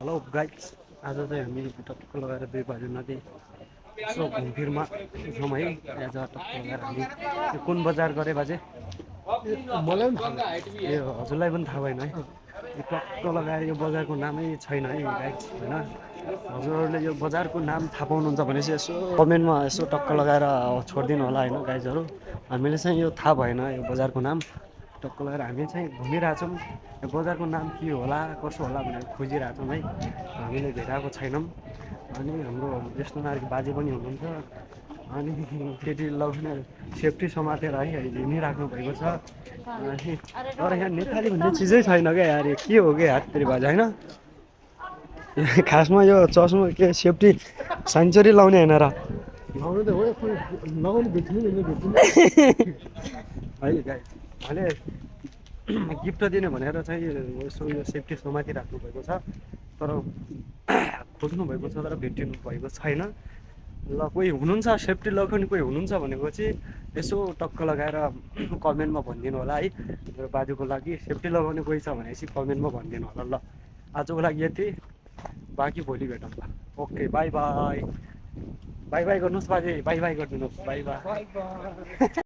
Hello guys, आज चाहिँ हामी टक्क लगाएर 2 बजे नदी यसो घुमफिरमा छौँ है। आज टक्क लगाएर हामी यो कुन बजार गरे बाजे मलाई पनि थाहा छैन। यो हजुरलाई पनि थाहा भएन है। यो टक्क लगाएर यो बजारको नामै छैन है गाइस, होइन। हजुरहरूले यो बजारको नाम थाहा पाउनुहुन्छ भने चाहिँ यसो कमेन्टमा यसो टक्क लगाएर छोडिदिनु होला होइन गाइजहरू। हामीले चाहिँ यो थाहा भएन यो बजारको नाम। टक्क लगाएर हामी चाहिँ घुमिरहेछौँ। यो बजारको नाम के होला कसो होला भनेर खोजिरहेछौँ है। हामीले भेटाएको छैनौँ। अनि हाम्रो ज्येष्ठ नागरिक बाजे पनि हुनुहुन्छ। अनि फेरि लगाउने सेफ्टी समातेर है हिँडिराख्नु भएको छ। अनि तर यहाँ नेपाली भन्ने चिजै छैन क्या यार, यो के हो क्या यार तेरि बाजे, होइन। खासमा यो चस्मा के सेफ्टी सेन्चुरी लाउने होइन र लाउनु त हो, खोइ लगाउनु भेट्नु नि भेट्नु। है गाई भने गिफ्ट दिने भनेर चाहिँ यसो यो सेफ्टी समाति राख्नु भएको छ। तर खोज्नु भएको छ तर भेटिनु भएको छैन। ल कोही हुनुहुन्छ सेफ्टी लगाउने कोही हुनुहुन्छ भनेको चाहिँ यसो टक्क लगाएर कमेन्टमा भनिदिनु होला है। मेरो बाजुको लागि सेफ्टी लगाउने कोही छ भनेपछि कमेन्टमा भनिदिनु होला। ल आजको लागि यति, बाँकी भोलि भेटौँ ल। Okay by by. By by गर्नुहोस् बाजे, बाई बाई गरिदिनुहोस्, बाई बाई।